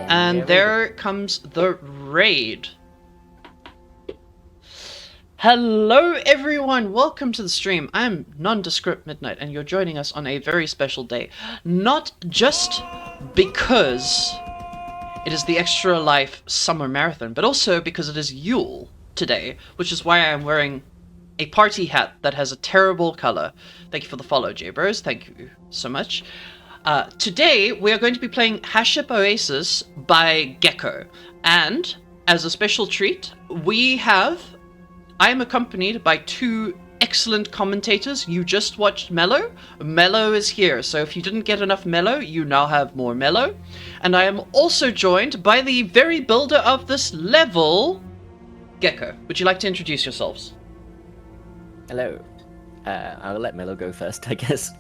And there comes the raid. Hello everyone, welcome to the stream. I'm NondescriptMidnight and you're joining us on a very special day. Not just because it is the Extra Life Summer Marathon, but also because it is Yule today, which is why I'm wearing a party hat that has a terrible color. Thank you for the follow, J-Bros. Thank you so much. Today, we are going to be playing Haship Oasis by Gecko. And, as a special treat, I am accompanied by two excellent commentators. You just watched Mello. Mello is here, so if you didn't get enough Mello, you now have more Mello. And I am also joined by the very builder of this level, Gecko. Would you like to introduce yourselves? Hello. I'll let Mello go first, I guess.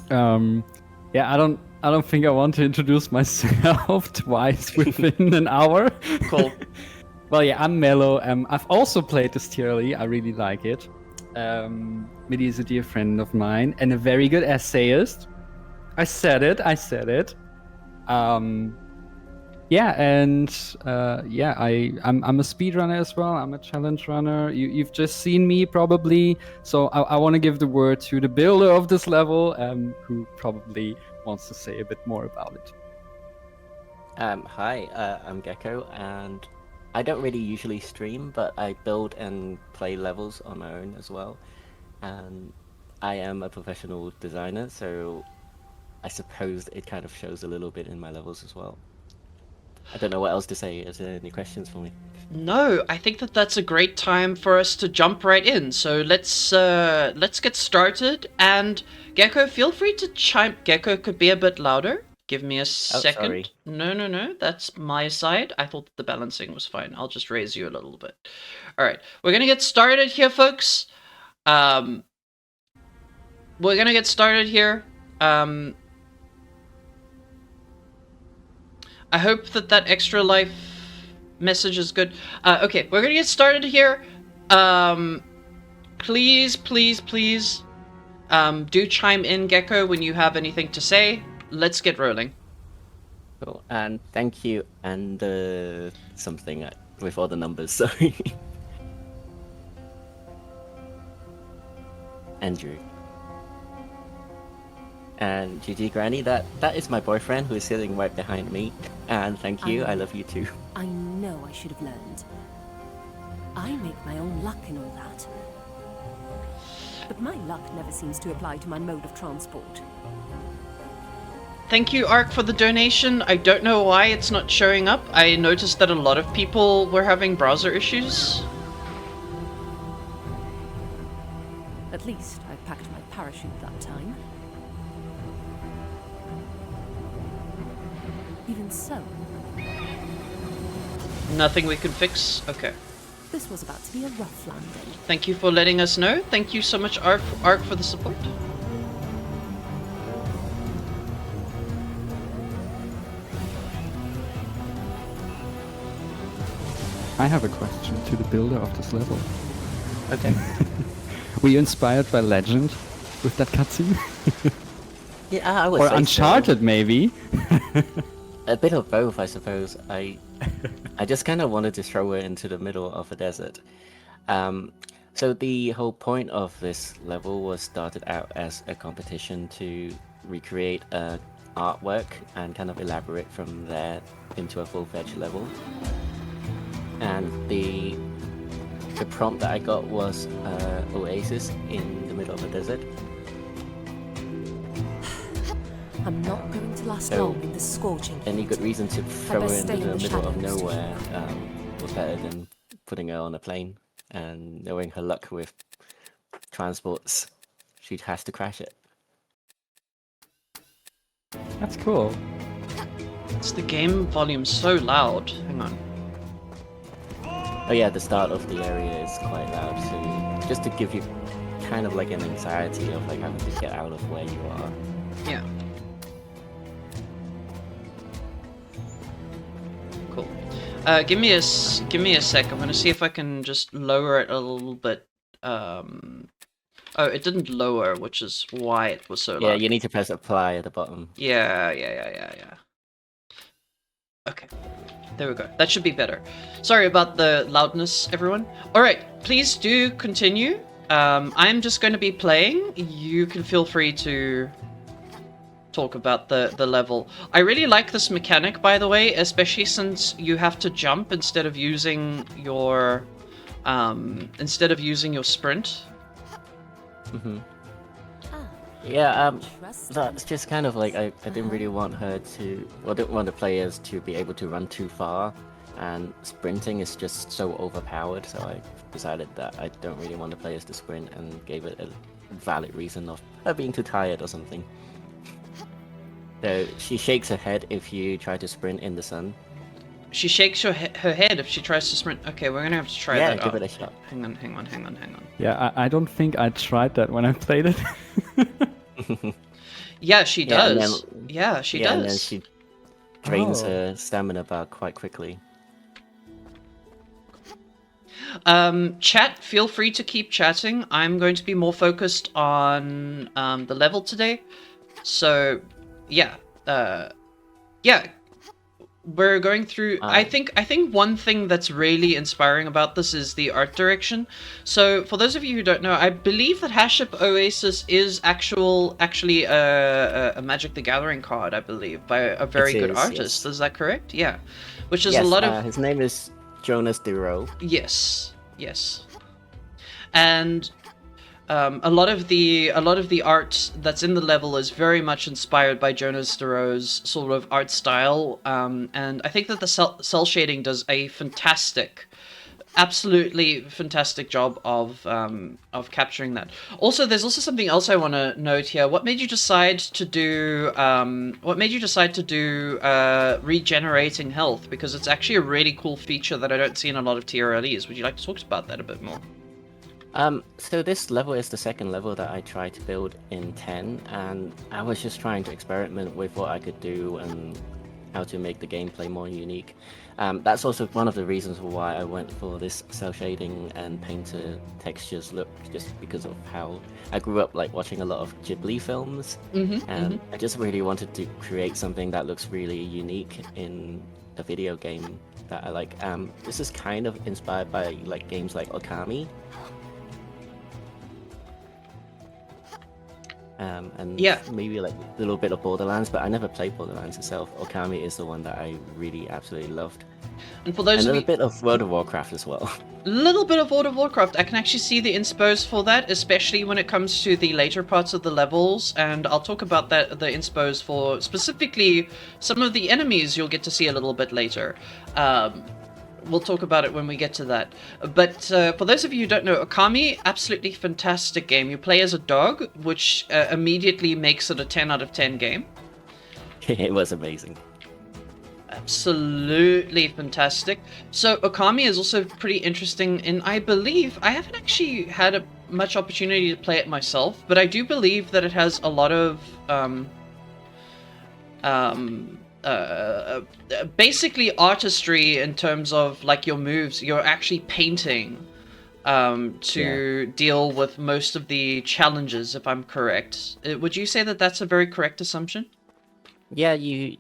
Yeah, I don't think I want to introduce myself twice within an hour. Cool. Well, yeah, I'm Mello. I've also played this TRLE. I really like it. Midi is a dear friend of mine and a very good essayist. I said it. Yeah, and I'm a speedrunner as well. I'm a challenge runner. You've just seen me probably, so I want to give the word to the builder of this level, who probably wants to say a bit more about it. Hi, I'm Gecko, and I don't really usually stream, but I build and play levels on my own as well. And I am a professional designer, so I suppose it kind of shows a little bit in my levels as well. I don't know what else to say. Is there any questions for me? No, I think that's a great time for us to jump right in. So let's get started. And Gecko, feel free to chime. Gecko could be a bit louder. Give me a second. Sorry. No, that's my side. I thought the balancing was fine. I'll just raise you a little bit. All right, we're gonna get started here, folks. We're gonna get started here. I hope that extra life message is good. Okay, we're gonna get started here. Please, do chime in, Gecko, when you have anything to say. Let's get rolling. Cool. And thank you, and something with all the numbers, sorry. Andrew. And GG Granny, that is my boyfriend who is sitting right behind me. And thank you, I love you too. I know I should have learned. I make my own luck and all that. But my luck never seems to apply to my mode of transport. Thank you, Ark, for the donation. I don't know why it's not showing up. I noticed that a lot of people were having browser issues. At least I packed my parachute that time. Even so, Nothing we can fix? Okay. this was about to be a rough landing. Thank you for letting us know. Thank you so much, Ark, for the support. I have a question to the builder of this level. Okay. Were you inspired by Legend with that cutscene? Yeah, I would Or say Uncharted, so. maybe? A bit of both, I suppose. I just kind of wanted to throw it into the middle of a desert. So the whole point of this level was started out as a competition to recreate artwork and kind of elaborate from there into a full-fledged level. And the prompt that I got was Oasis in the middle of a desert. I'm not going to last So, long in this scorching heat. Any good reason to throw her best into stay in the the middle of shadows. nowhere was better than putting her on a plane and knowing her luck with transports, she has to crash it. That's cool. It's the game volume so loud. Hang on. Oh yeah, the start of the area is quite loud, so just to give you kind of like an anxiety of like having to get out of where you are. Yeah. Cool. Give me a sec. I'm gonna see if I can just lower it a little bit. Oh, it didn't lower, which is why it was so loud. Yeah, you need to press apply at the bottom. Yeah. Okay. There we go. That should be better. Sorry about the loudness, everyone. Alright, please do continue. I'm just going to be playing. You can feel free to talk about the level. I really like this mechanic, by the way, especially since you have to jump instead of using your sprint. Mm-hmm. Yeah, that's just kind of like I didn't really want her to, well, I didn't want the players to be able to run too far, and sprinting is just so overpowered, so I decided that I don't really want the players to sprint and gave it a valid reason of her being too tired or something. So she shakes her head if you try to sprint in the sun. She shakes her head if she tries to sprint. Okay, we're gonna have to try that Yeah, give out. it a shot. Hang on. Yeah, I don't think I tried that when I played it. Yeah, she Yeah, and does. then- Yeah, she yeah, does. and then she drains Oh. her stamina bar quite quickly. Chat, feel free to keep chatting. I'm going to be more focused on the level today. So, yeah. Yeah. We're going through. I think one thing that's really inspiring about this is the art direction. So, for those of you who don't know, I believe that Haship Oasis is actually a Magic the Gathering card, I believe, by a very good is, artist. yes. Is that correct? Yeah. Which is Yes, a lot of. his name is Jonas Duro. Yes. And a lot of the art that's in the level is very much inspired by Jonas Duro's sort of art style, and I think that the cell shading does a absolutely fantastic job of capturing that. Also, there's also something else I want to note here. What made you decide to do regenerating health? Because it's actually a really cool feature that I don't see in a lot of TRLEs. Would you like to talk about that a bit more? So this level is the second level that I tried to build in 10, and I was just trying to experiment with what I could do and how to make the gameplay more unique. That's also one of the reasons why I went for this cell shading and painter textures look, just because of how I grew up like watching a lot of Ghibli films, and I just really wanted to create something that looks really unique in a video game that I like. This is kind of inspired by like games like Okami. And Yeah. maybe like a little bit of Borderlands, but I never played Borderlands itself. Okami is the one that I really absolutely loved. And for those And of a you, bit of World of Warcraft as well. little bit of World of Warcraft, I can actually see the inspos for that, especially when it comes to the later parts of the levels, and I'll talk about that, the inspos for specifically some of the enemies you'll get to see a little bit later. We'll talk about it when we get to that. But for those of you who don't know, Okami, absolutely fantastic game. You play as a dog, which immediately makes it a 10 out of 10 game. It was amazing. Absolutely fantastic. So Okami is also pretty interesting, and I believe I haven't actually had much opportunity to play it myself, but I do believe that it has a lot of basically artistry in terms of like your moves. You're actually painting to deal with most of the challenges, if I'm correct. Would you say that that's a very correct assumption? Yeah, your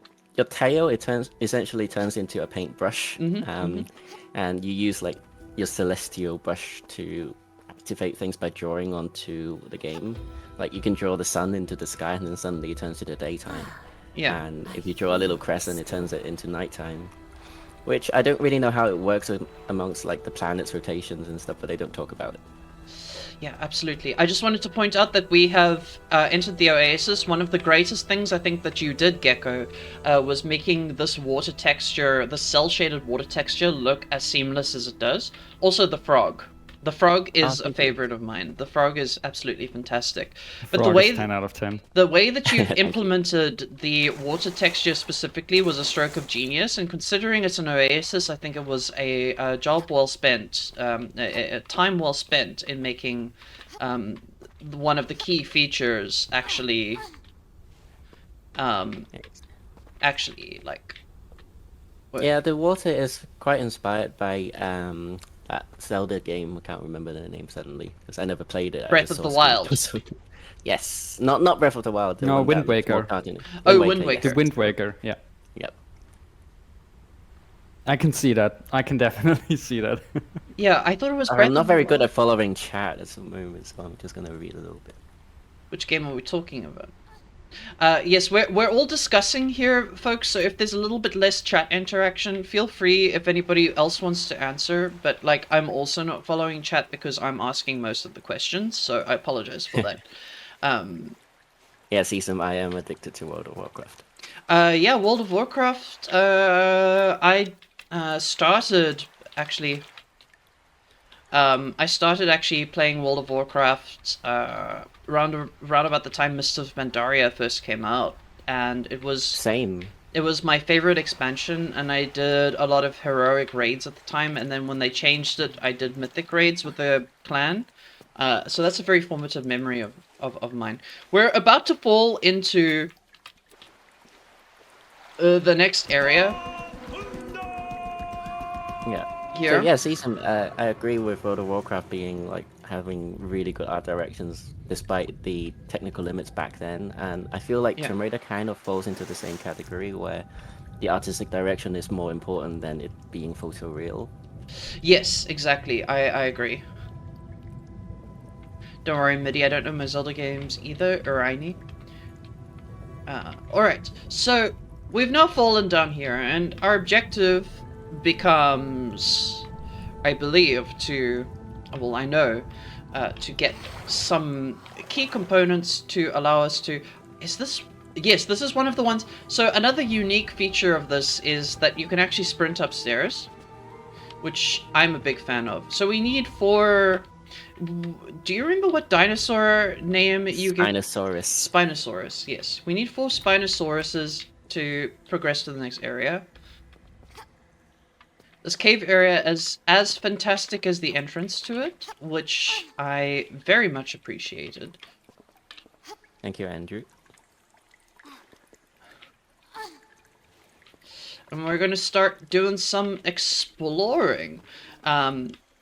tail essentially turns into a paintbrush, and you use like your celestial brush to activate things by drawing onto the game. Like you can draw the sun into the sky, and then suddenly it turns to the daytime. Yeah. And if you draw a little crescent, it turns it into nighttime. Which I don't really know how it works amongst like the planets' rotations and stuff, but they don't talk about it. Yeah, absolutely. I just wanted to point out that we have entered the Oasis. One of the greatest things I think that you did, Gecko, was making this water texture, the cell-shaded water texture, look as seamless as it does. Also, the frog. The frog is a favorite of mine. The frog is absolutely fantastic. But Frog the way is 10 out of 10. the way that you've implemented the water texture specifically was a stroke of genius, and considering it's an Oasis, I think it was a job well spent, a time well spent in making one of the key features actually like... Yeah, the water is quite inspired by that Zelda game. I can't remember the name suddenly because I never played it. I Breath just of the saw Wild. screenshots. Yes, not Breath of the Wild. The No, one Wind that looks more Waker. cartoony. Oh, Wind yes. Waker. The Wind Waker, yeah. Yep. I can see that. I can definitely see that. Yeah, I thought it was Breath I'm not of very the good Wild. at following chat at the moment, so I'm just gonna read a little bit. Which game are we talking about? Yes, we're all discussing here, folks. So if there's a little bit less chat interaction, feel free if anybody else wants to answer. But like, I'm also not following chat because I'm asking most of the questions, so I apologize for that. Yeah, Season, I am addicted to World of Warcraft. Yeah, World of Warcraft. I started actually. I started actually playing World of Warcraft around about the time Mists of Pandaria first came out, and Same. it was my favorite expansion, and I did a lot of heroic raids at the time, and then when they changed it, I did mythic raids with the clan. So that's a very formative memory of mine. We're about to fall into the next area Yeah. So here. yeah, Season, I agree with World of Warcraft being like having really good art directions despite the technical limits back then, and I feel like Yeah. Tomb Raider kind of falls into the same category where the artistic direction is more important than it being photoreal. Yes, exactly. I agree. Don't worry, Midi, I don't know my Zelda games either, or I. Alright, so we've now fallen down here, and our objective becomes, I believe, well, I know, to get some key components to allow us to... Is this... Yes, this is one of the ones... So another unique feature of this is that you can actually sprint upstairs, which I'm a big fan of. So we need 4... Do you remember what dinosaur name you get? Spinosaurus. Spinosaurus, yes. We need 4 Spinosauruses to progress to the next area. This cave area is as fantastic as the entrance to it, which I very much appreciated. Thank you, Andrew. And we're going to start doing some exploring.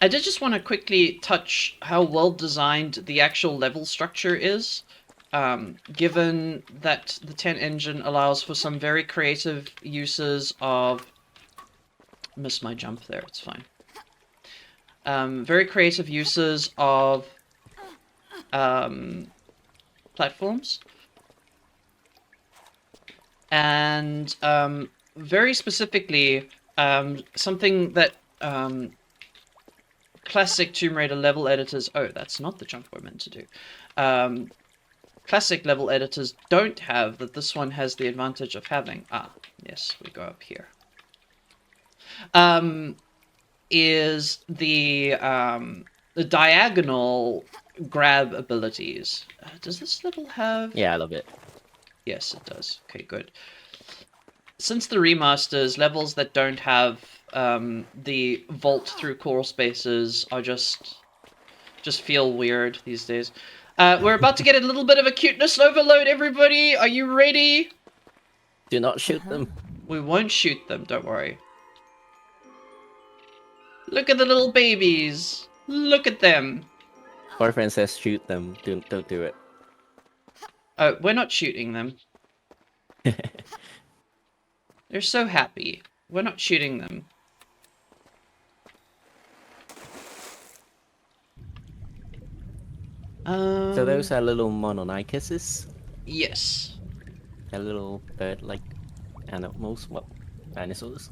I did just want to quickly touch how well designed the actual level structure is, given that the 10 engine allows for some very creative uses of... Missed my jump there, it's fine. Very creative uses of platforms. And very specifically, something that classic Tomb Raider level editors... Oh, that's not the jump we're meant to do. Classic level editors don't have, that this one has the advantage of having. Ah, yes, we go up here. Is the diagonal grab abilities. Does this level have... Yeah, I love it. Yes, it does. Okay, good. Since the remasters, levels that don't have the vault through crawl spaces are just feel weird these days. We're about to get a little bit of a cuteness overload, everybody. Are you ready? Do not shoot them. We won't shoot them, don't worry. Look at the little babies. Look at them. Boyfriend says shoot them. Don't do it. We're not shooting them. They're so happy. We're not shooting them. So those are little mononychuses. Yes. They're little bird-like animals, well, dinosaurs.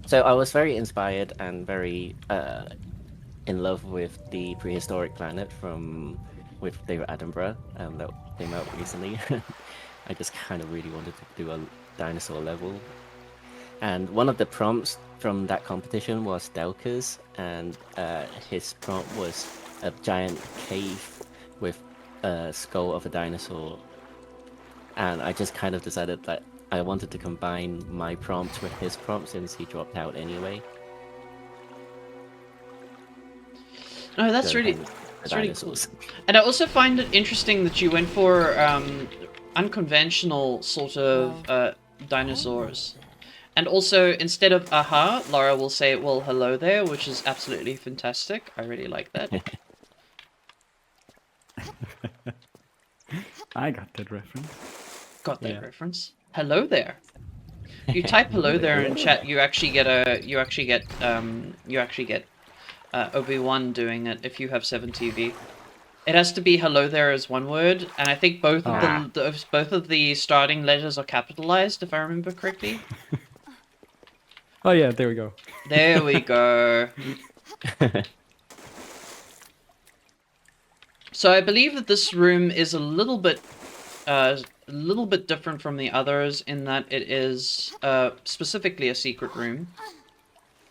So I was very inspired and very in love with the prehistoric planet with David Attenborough that came out recently. I just kind of really wanted to do a dinosaur level. And one of the prompts from that competition was Delka's, and his prompt was a giant cave with a skull of a dinosaur. And I just kind of decided that I wanted to combine my prompt with his prompt since he dropped out anyway. Oh, that's So really, hence the that's really cool. dinosaurs. And I also find it interesting that you went for unconventional sort of dinosaurs. And also, instead of aha, Laura will say, well, hello there, which is absolutely fantastic. I really like that. I got that reference. Got that Yeah. reference. Hello there. you type hello there in chat, you actually get Obi-Wan doing it if you have 7TV. It has to be hello there as one word, and I think both of the starting letters are capitalized, if I remember correctly. Oh yeah, there we go. There we go. So I believe that this room is a little bit different from the others in that it is specifically a secret room.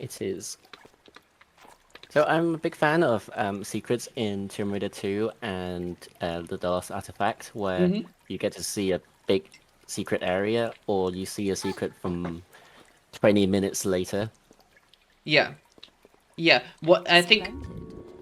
It is. So I'm a big fan of secrets in Tomb Raider 2 and the DOS artifact, where you get to see a big secret area, or you see a secret from 20 minutes later. Yeah. Yeah. What I think.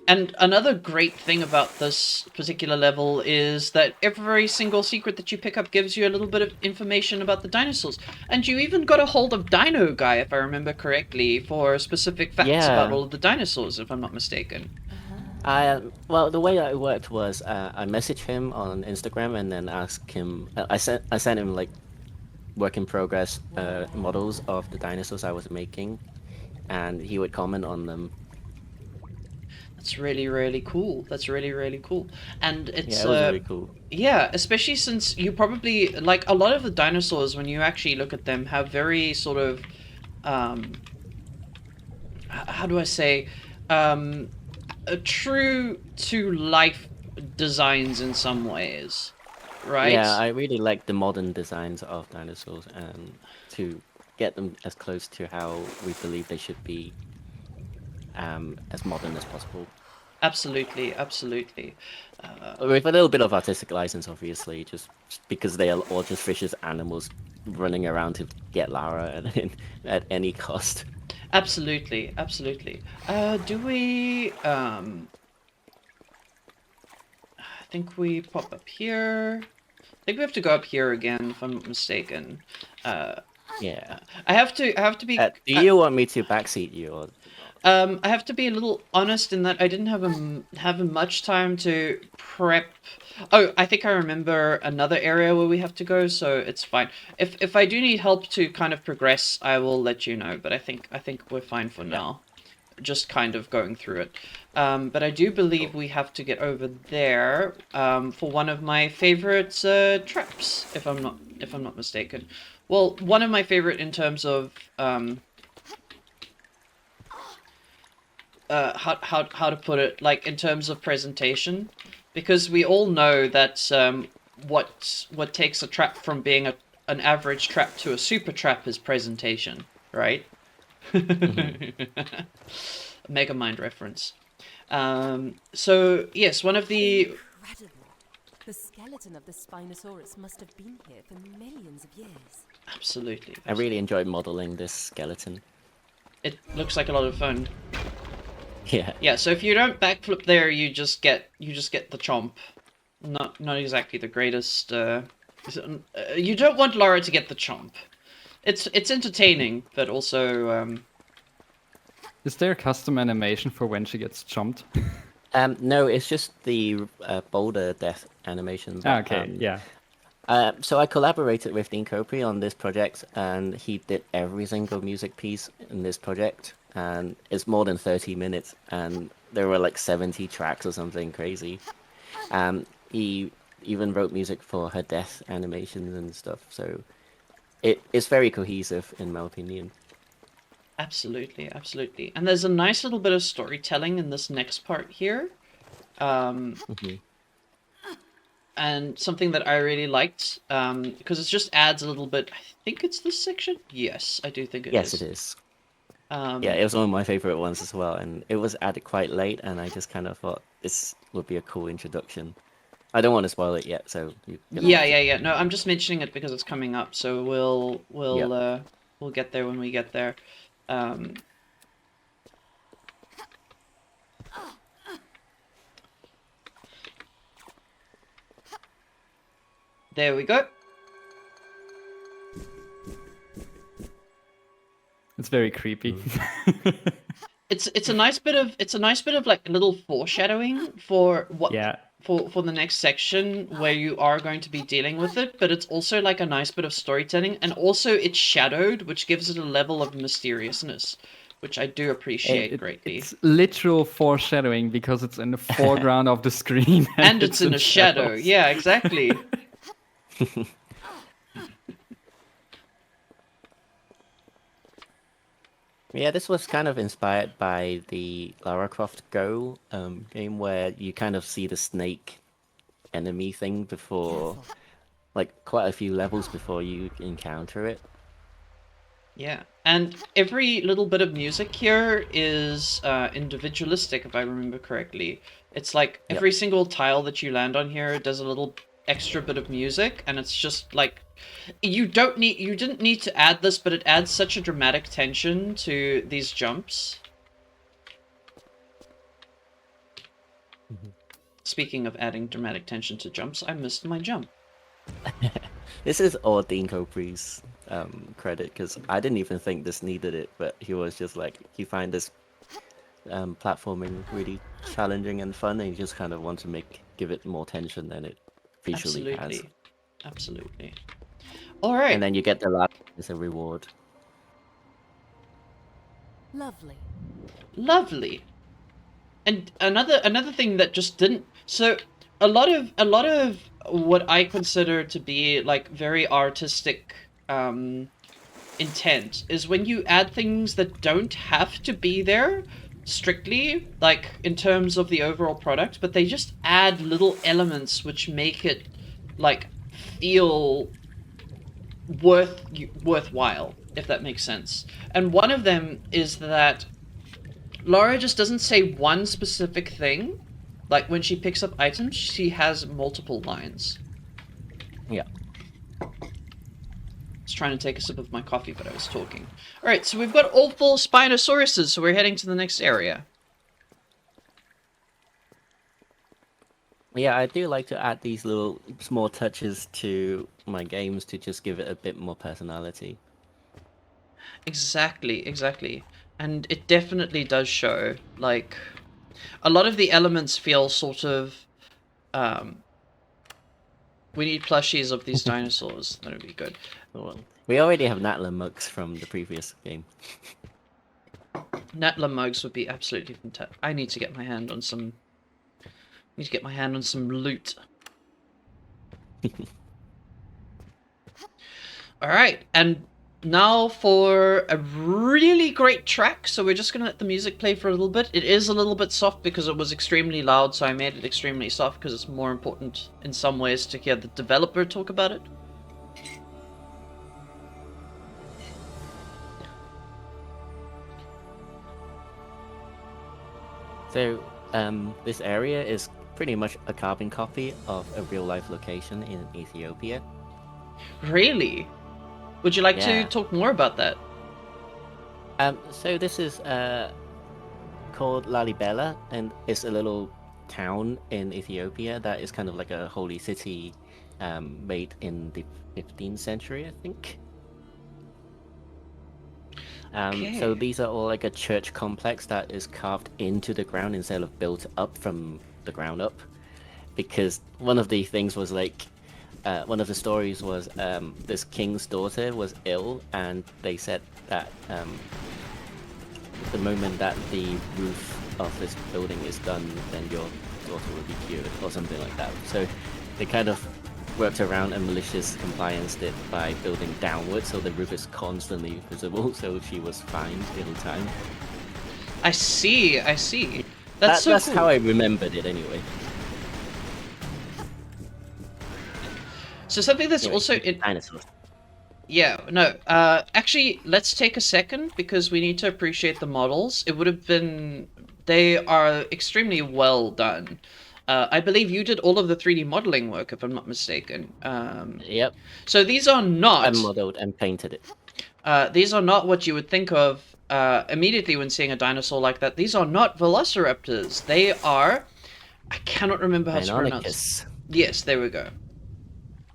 And another great thing about this particular level is that every single secret that you pick up gives you a little bit of information about the dinosaurs. And you even got a hold of Dino Guy, if I remember correctly, for specific facts about all of the dinosaurs, if I'm not mistaken. Well, the way it worked was I messaged him on Instagram and then asked him. I sent him like work in progress models of the dinosaurs I was making, and he would comment on them. That's really, really cool. That's really, really cool. And it's... Yeah, it was really cool. Yeah, especially since you probably... Like, a lot of the dinosaurs, when you actually look at them, have very sort of... how do I say? True-to-life designs in some ways, right? Yeah, I really like the modern designs of dinosaurs, and to get them as close to how we believe they should be. As modern as possible. Absolutely, absolutely. With a little bit of artistic license, obviously, just because they are all just vicious animals running around to get Lara at any cost. Absolutely, absolutely. Do we... I think we pop up here. I think we have to go up here again, if I'm not mistaken. Yeah. I have to be... do you want me to backseat you, or... I have to be a little honest in that I didn't have much time to prep. Oh, I think I remember another area where we have to go, so it's fine. If I do need help to kind of progress, I will let you know. But I think we're fine for now. Just kind of going through it. But I do believe we have to get over there for one of my favorite traps, if I'm not mistaken. Well, one of my favorite in terms of how to put it, like in terms of presentation, because we all know that what takes a trap from being an average trap to a super trap is presentation, right? Mega Mind reference. So yes, one of the... Incredible. The skeleton of the Spinosaurus must have been here for millions of years. Absolutely. I really enjoyed modeling this skeleton. It looks like a lot of fun. Yeah. Yeah, so if you don't backflip there, you just get the chomp. Not exactly the greatest. You don't want Lara to get the chomp. It's entertaining, but also. Is there a custom animation for when she gets chomped? No, it's just the boulder death animation. But, okay, yeah. So I collaborated with Dean Copri on this project, and he did every single music piece in this project, and it's more than 30 minutes, and there were like 70 tracks or something crazy. He even wrote music for her death animations and stuff, so it's very cohesive in my opinion. Absolutely, absolutely. And there's a nice little bit of storytelling in this next part here. And something that I really liked, because it just adds a little bit... I think it's this section? Yes, I do think it is. Yes, it is. Yeah, it was one of my favorite ones as well, and it was added quite late, and I just kind of thought this would be a cool introduction. I don't want to spoil it yet, so... Yeah. No, I'm just mentioning it because it's coming up, so we'll get there when we get there. There we go. It's very creepy. It's a nice bit of like little foreshadowing for for the next section where you are going to be dealing with it, but it's also like a nice bit of storytelling, and also it's shadowed, which gives it a level of mysteriousness, which I do appreciate greatly. It's literal foreshadowing because it's in the foreground of the screen. And it's in a shadow. shadows. Yeah, exactly. Yeah, this was kind of inspired by the Lara Croft Go game where you kind of see the snake enemy thing before, like quite a few levels before you encounter it. Yeah, and every little bit of music here is individualistic, if I remember correctly. It's like every single tile that you land on here does a little extra bit of music, and it's just like you didn't need to add this, but it adds such a dramatic tension to these jumps. Speaking of adding dramatic tension to jumps, I missed my jump. This is all Dean Copre's credit, because I didn't even think this needed it, but he was just like, he find this platforming really challenging and fun, and he just kind of want to give it more tension than it visually has. Absolutely. All right. And then you get the last as a reward. Lovely. And another thing that just didn't, so a lot of what I consider to be like very artistic intent is when you add things that don't have to be there strictly, like in terms of the overall product, but they just add little elements which make it like feel worthwhile, if that makes sense. And one of them is that Laura just doesn't say one specific thing. Like when she picks up items, she has multiple lines. Yeah. I was trying to take a sip of my coffee, but I was talking. Alright, so we've got all 4 Spinosauruses, so we're heading to the next area. Yeah, I do like to add these little small touches to my games to just give it a bit more personality. Exactly. And it definitely does show, like, a lot of the elements feel sort of, we need plushies of these dinosaurs. That would be good. Well, we already have Natla mugs from the previous game. Natla mugs would be absolutely fantastic. I need to get my hand on some loot. Alright, and now for a really great track. So we're just going to let the music play for a little bit. It is a little bit soft because it was extremely loud, so I made it extremely soft because it's more important in some ways to hear the developer talk about it. So, this area is pretty much a carbon copy of a real-life location in Ethiopia. Really? Would you like to Yeah. talk more about that? So this is called Lalibela, and it's a little town in Ethiopia that is kind of like a holy city made in the 15th century, I think. So Okay. these are all like a church complex that is carved into the ground instead of built up from the ground up. Because one of the things was like, one of the stories was this king's daughter was ill, and they said that the moment that the roof of this building is done, then your daughter will be cured, or something like that. So they kind of worked around a malicious compliance did by building downwards, so the roof is constantly visible, so she was fine the whole time. I see. That's so That's cool. how I remembered it anyway. So something that's Anyway, also dinosaurs. Yeah, no, actually, let's take a second because we need to appreciate the models. It would have been... They are extremely well done. I believe you did all of the 3D modeling work, if I'm not mistaken. Yep, So these are not... I modeled and painted it. These are not what you would think of immediately when seeing a dinosaur like that. These are not velociraptors. They are... I cannot remember how to pronounce... Deinonychus. Yes, there we go.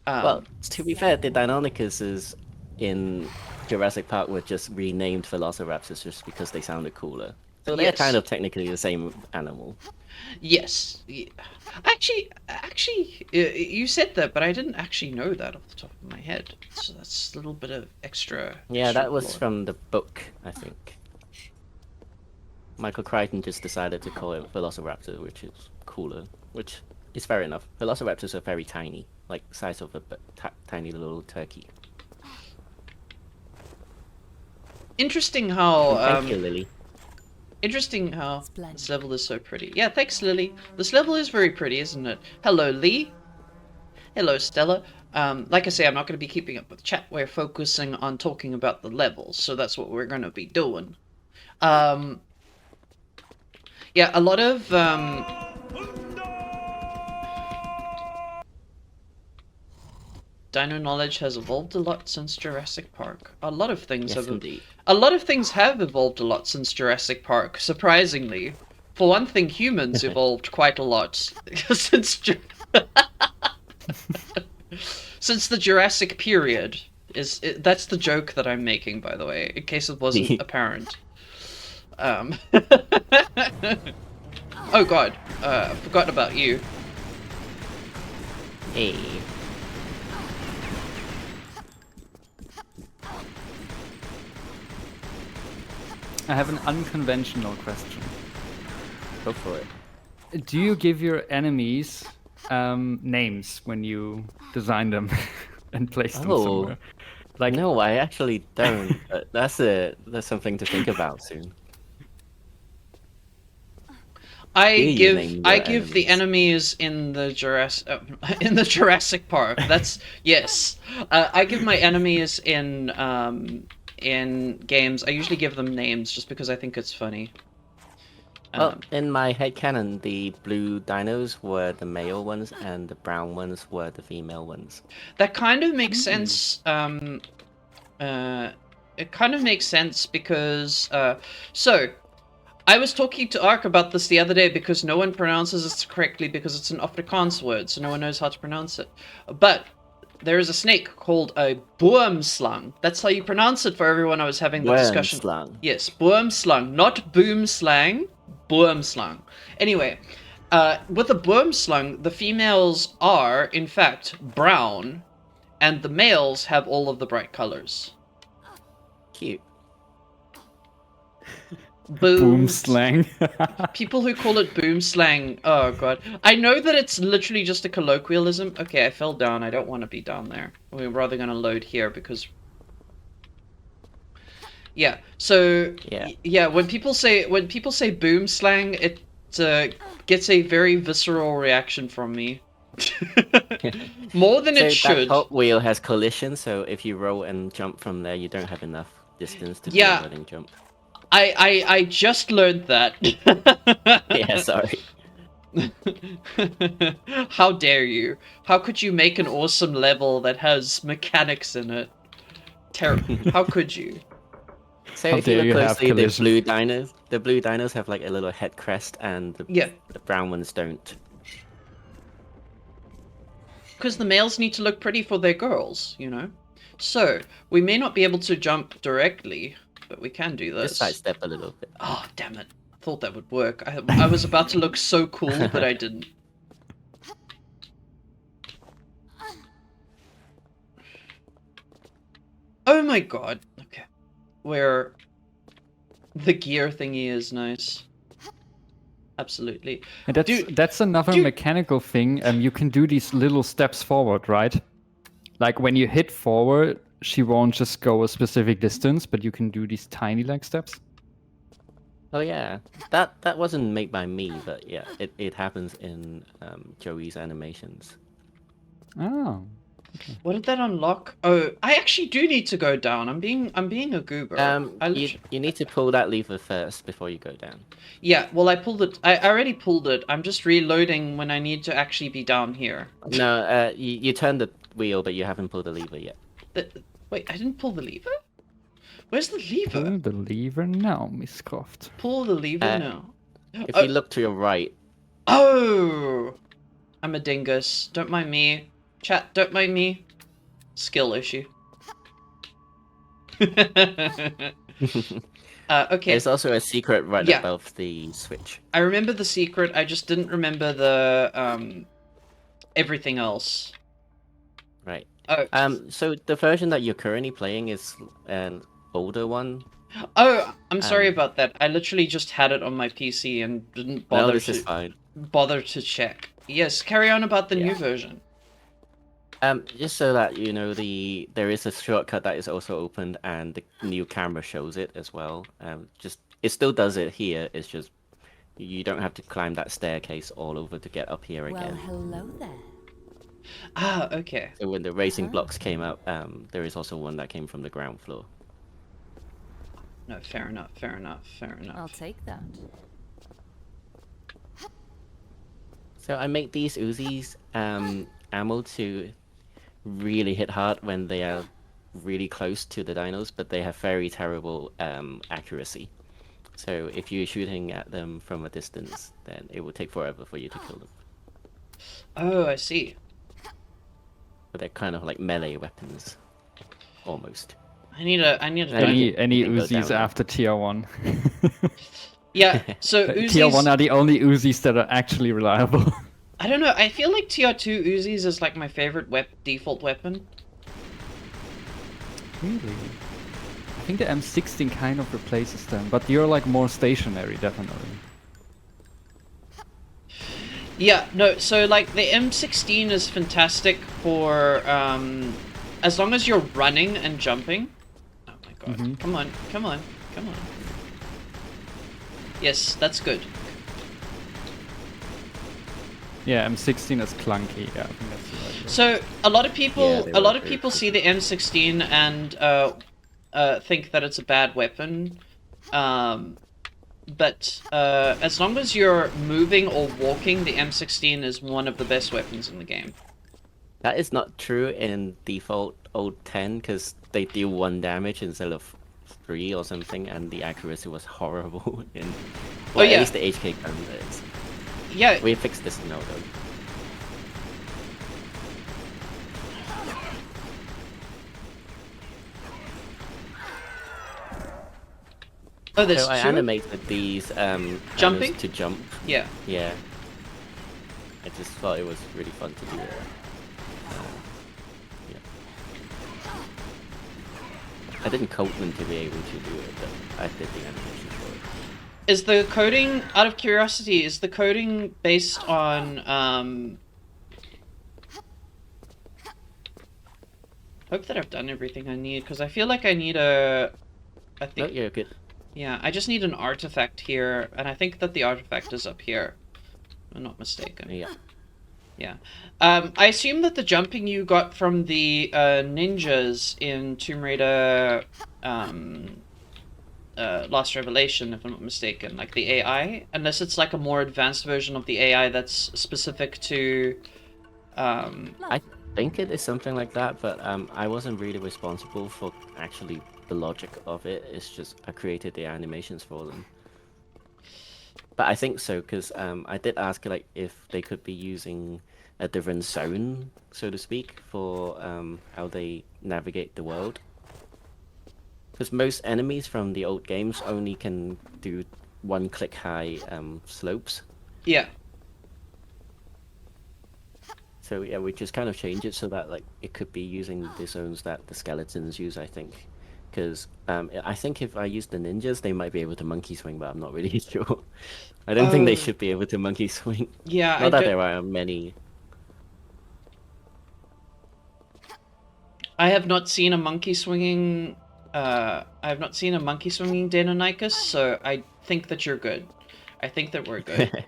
Well, to be fair, the Deinonychuses in Jurassic Park were just renamed Velociraptors just because they sounded cooler. So they're Yes. kind of technically the same animal. Yes. Actually, you said that, but I didn't actually know that off the top of my head. So that's a little bit of extra. Yeah, extra that was lore. from the book, I think. Michael Crichton just decided to call it Velociraptor, which is cooler, which is fair enough. Velociraptors are very tiny, like the size of a tiny little turkey. Interesting how. Thank you, Lily. Interesting how Splendid. this level is so pretty. Yeah, thanks, Lily. This level is very pretty, isn't it? Hello, Lee. Hello, Stella. Like I say, I'm not going to be keeping up with chat. We're focusing on talking about the levels, so that's what we're going to be doing. Yeah, a lot of dino knowledge has evolved a lot since Jurassic Park. A lot of things Yes, indeed. A lot of things have evolved a lot since Jurassic Park, surprisingly. For one thing, humans evolved quite a lot since since the Jurassic period. That's the joke that I'm making, by the way, in case it wasn't apparent. Oh god, I forgot about you. Hey. I have an unconventional question. Go for it. Do you give your enemies names when you design them and place them Oh. somewhere? Like, No, I actually don't. But that's something to think about soon. I Do you give name I your give the enemies in the Jurassic Park. That's yes. I give my enemies in games. I usually give them names just because I think it's funny. Well, in my headcanon, the blue dinos were the male ones, and the brown ones were the female ones. That kind of makes sense. It kind of makes sense because so I was talking to Ark about this the other day because no one pronounces it correctly because it's an Afrikaans word, so no one knows how to pronounce it. But there is a snake called a boomslang. That's how you pronounce it for everyone I was having the discussion. Wormslang. Yes, boomslang, not boomslang, boomslang. Anyway, with a boomslang, the females are, in fact, brown, and the males have all of the bright colors. Cute. boom slang. People who call it boom slang, oh god. I know that it's literally just a colloquialism. Okay, I fell down. I don't want to be down there. We're rather going to load here because... Yeah, so... Yeah, when people say boom slang, it gets a very visceral reaction from me. More than it should. That Hot Wheel has collision, so if you roll and jump from there, you don't have enough distance to do a running jump. I just learned that. Yeah, sorry. How dare you? How could you make an awesome level that has mechanics in it? Terrible. How could you? So How if you dare look you have closely, collision? the blue dinos have like a little head crest, and the brown ones don't. Because the males need to look pretty for their girls, you know? So, we may not be able to jump directly, but we can do this. Just sidestep a little bit. Oh, damn it. I thought that would work. I was about to look so cool, but I didn't. Oh my god. Okay. Where the gear thingy is nice. Absolutely. And that's another mechanical thing. You can do these little steps forward, right? Like when you hit forward, she won't just go a specific distance, but you can do these tiny leg steps. Oh yeah, that wasn't made by me, but yeah, it happens in Joey's animations. Oh. Okay. What did that unlock? Oh, I actually do need to go down. I'm being a goober. You need to pull that lever first before you go down. Yeah, well, I pulled it. I already pulled it. I'm just reloading when I need to actually be down here. No, you turned the wheel, but you haven't pulled the lever yet. Wait, I didn't pull the lever? Where's the lever? Pull the lever now, Miss Croft. Pull the lever now. If you look to your right. Oh! I'm a dingus. Don't mind me. Chat, don't mind me. Skill issue. Okay. There's also a secret right Yeah. above the switch. I remember the secret. I just didn't remember the everything else. Right. Oh. So the version that you're currently playing is an older one. Oh, I'm sorry about that. I literally just had it on my PC and didn't No, bother this is fine. to check. Yes, carry on about the new version. Just so that you know, there is a shortcut that is also opened, and the new camera shows it as well. Just it still does it here. It's just you don't have to climb that staircase all over to get up here Well, again. hello there. Ah, okay. So when the racing blocks came out, there is also one that came from the ground floor. No, fair enough, fair enough, fair enough. I'll take that. So I make these Uzis ammo to really hit hard when they are really close to the dinos, but they have very terrible accuracy. So if you're shooting at them from a distance, then it will take forever for you to kill them. Oh, I see. But they're kind of like melee weapons, almost. I need a Any- Any can go Uzis down. after tier 1? Yeah, so Tier 1 Uzis, are the only Uzis that are actually reliable. I don't know, I feel like tier 2 Uzis is like my favorite default weapon. Really? I think the M16 kind of replaces them, but you're like more stationary, definitely. Yeah, no, so like the M16 is fantastic for as long as you're running and jumping. Oh my god. Come on, come on, come on. Yes, that's good. Yeah, M16 is clunky. Yeah, I think that's the right word. So a lot of people Yeah, they a lot were of very people see the M16 and think that it's a bad weapon. But as long as you're moving or walking, the M16 is one of the best weapons in the game. That is not true in default old 10, because they deal 1 damage instead of 3 or something, and the accuracy was horrible in well, yeah. at least the HK gun is. Yeah, We fixed this now though. oh, there's So I two? animated these Jumping? animals to jump. Yeah. Yeah. I just thought it was really fun to do it. Yeah. I didn't code them to be able to do it, but I did the animation for it. Is the coding, out of curiosity, is the coding based on, hope that I've done everything I need, because I feel like I need I No, think, you're good. yeah, I just need an artifact here, and I think that the artifact is up here. If I'm not mistaken. Yeah. Yeah. I assume that the jumping you got from the ninjas in Tomb Raider Last Revelation, if I'm not mistaken, like the AI, unless it's like a more advanced version of the AI that's specific to I think it is something like that, but I wasn't really responsible for actually the logic of it. It's just I created the animations for them. But I think so, because I did ask like if they could be using a different zone, so to speak, for how they navigate the world. Because most enemies from the old games only can do 1-click high slopes. yeah. So yeah, we just kind of change it so that like it could be using the zones that the skeletons use, I think. Because I think if I use the ninjas, they might be able to monkey swing, but I'm not really sure. I don't think they should be able to monkey swing. Yeah, Not that there are many. I have not seen a monkey swinging. I have not seen a monkey swinging Deinonychus, so I think that you're good. I think that we're good.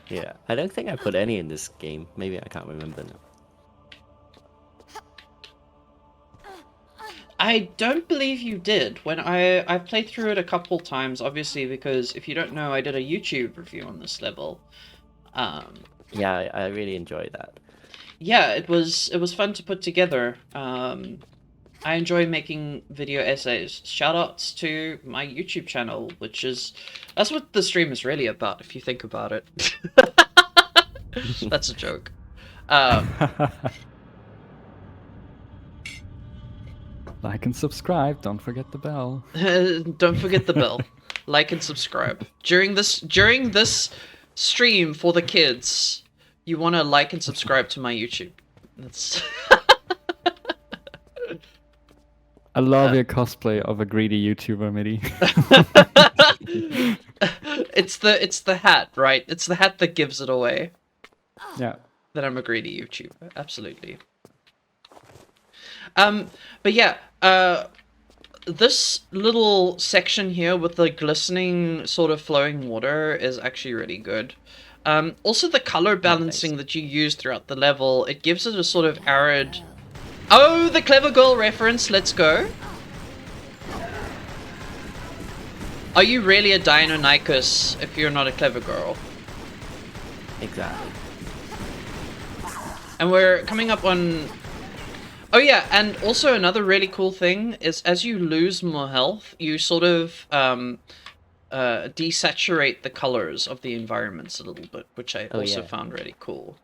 Yeah, I don't think I put any in this game. Maybe I can't remember now. I don't believe you did. When I've played through it a couple times, obviously, because if you don't know, I did a YouTube review on this level. Yeah, I really enjoyed that. Yeah, it was fun to put together. I enjoy making video essays. Shoutouts to my YouTube channel, that's what the stream is really about, if you think about it. That's a joke. Like and subscribe. Don't forget the bell. Don't forget the bell. Like and subscribe. During this stream for the kids, you want to like and subscribe to my YouTube. That's I love your cosplay of a greedy YouTuber, Midi. it's the hat, right? It's the hat that gives it away. Yeah. That I'm a greedy YouTuber. Absolutely. But yeah, this little section here with the glistening sort of flowing water is actually really good. Also the color balancing that you use throughout the level, it gives it a sort of arid... Oh, the Clever Girl reference, let's go. Are you really a Deinonychus if you're not a Clever Girl? Exactly. And we're coming up on... Oh yeah, and also another really cool thing is as you lose more health, you sort of desaturate the colors of the environments a little bit, which I also found really cool.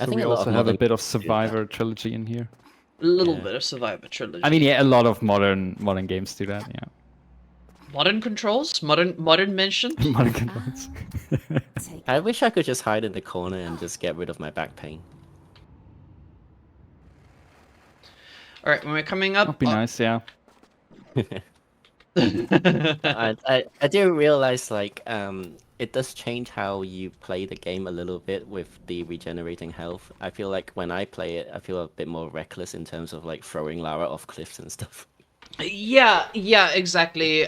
I think we also have a bit of Survivor Trilogy in here. A little bit of Survivor Trilogy. I mean, yeah, a lot of modern games do that, yeah. Modern controls? Modern mention? Modern controls. I wish I could just hide in the corner and just get rid of my back pain. Alright, when we're coming up... That'd be nice, yeah. I do realize, like, it does change how you play the game a little bit with the regenerating health. I feel like when I play it, I feel a bit more reckless in terms of, like, throwing Lara off cliffs and stuff. Yeah, exactly.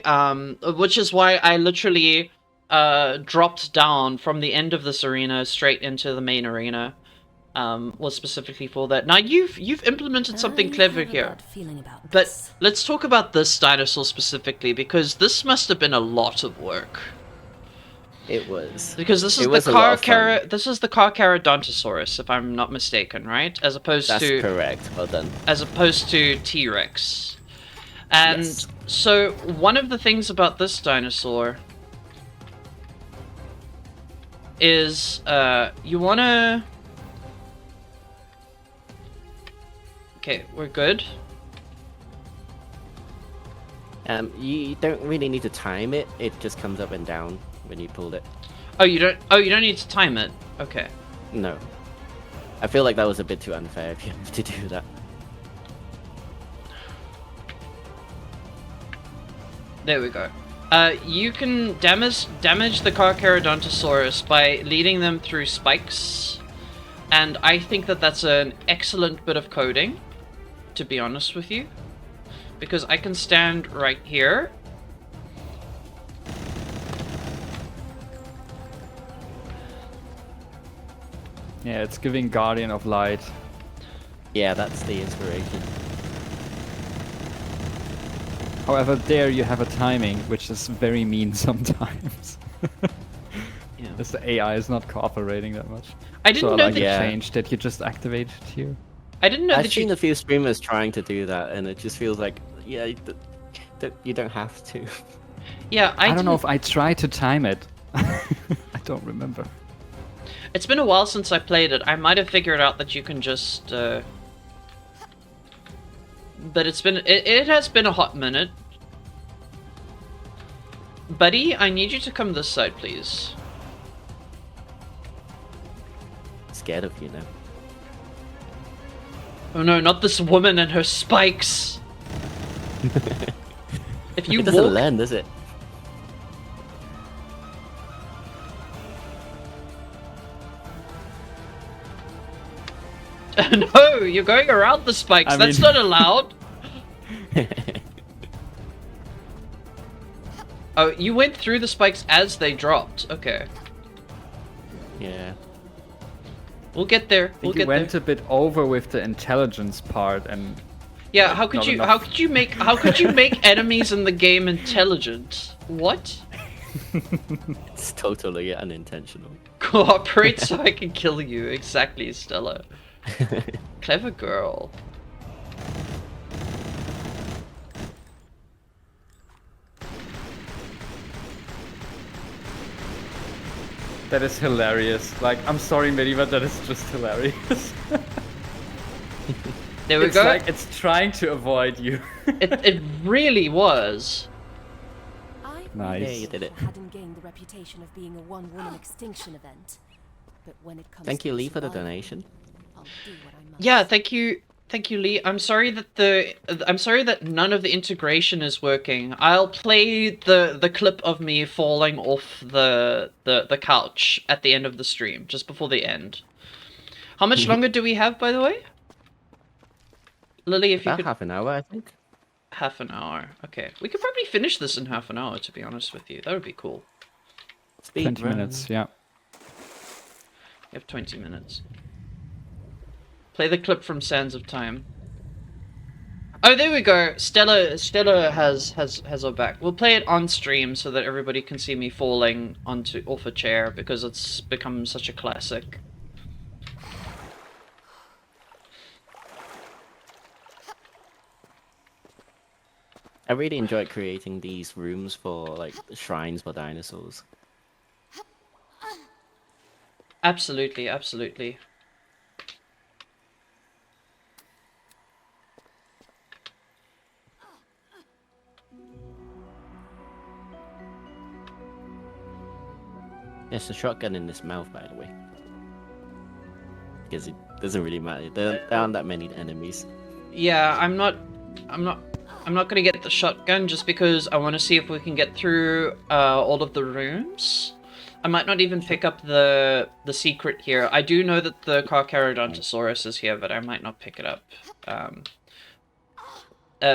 Which is why I literally dropped down from the end of this arena straight into the main arena. Was specifically for that. Now you've implemented something clever here. But let's talk about this dinosaur specifically, because this must have been a lot of work. It was. Because this is the Carcharodontosaurus, if I'm not mistaken, right? As opposed to... That's correct. Well done. As opposed to T-Rex. And yes. So one of the things about this dinosaur is you wanna... Okay, we're good. You don't really need to time it. It just comes up and down when you pull it. Oh, you don't need to time it. Okay. No. I feel like that was a bit too unfair if you have to do that. There we go. You can damage the Carcharodontosaurus by leading them through spikes, and I think that that's an excellent bit of coding, to be honest with you, because I can stand right here. Yeah, it's giving Guardian of Light. Yeah, that's the inspiration. However, there you have a timing, which is very mean sometimes. Yeah. As the AI is not cooperating that much. I didn't so know like that. a change that you just activated here. I didn't know I've that seen a few streamers trying to do that, and it just feels like, yeah, you don't have to. Yeah, I don't know if I tried to time it. I don't remember. It's been a while since I played it. I might have figured out that you can just. But it has been a hot minute. Buddy, I need you to come this side, please. Scared of you now. Oh no, not this woman and her spikes! If you It doesn't walk... land, does it? No, you're going around the spikes. That's not allowed. Oh, you went through the spikes as they dropped. Okay. Yeah. We'll get there. We'll get there. You went a bit over with the intelligence part and. Yeah, how could you make enemies in the game intelligent? What? It's totally unintentional. Cooperate so I can kill you. Exactly, Stella. Clever girl. That is hilarious. Like, I'm sorry, Midi, but that is just hilarious. There we It's go. like it's trying to avoid you. It really was. I Nice. Yeah, you did it. hadn't gained the reputation of being a one-woman extinction event. But when it comes Thank to you, the Lee, for the survival, donation. I'll do what I must. Yeah, thank you, Lee. I'm sorry that none of the integration is working. I'll play the clip of me falling off the couch at the end of the stream, just before the end. How much longer do we have, by the way? Lily, if you About could... half an hour, I think. Half an hour. Okay. We could probably finish this in half an hour, to be honest with you. That would be cool. Speed 20 run. minutes, yeah. We have 20 minutes. Play the clip from Sands of Time. Oh, there we go. Stella has our back. We'll play it on stream so that everybody can see me falling off a chair because it's become such a classic. I really enjoyed creating these rooms for like shrines for dinosaurs. Absolutely, absolutely. There's a shotgun in this mouth, by the way. Because it doesn't really matter. There aren't that many enemies. Yeah, I'm not gonna get the shotgun just because I want to see if we can get through all of the rooms. I might not even pick up the secret here. I do know that the Carcharodontosaurus is here, but I might not pick it up.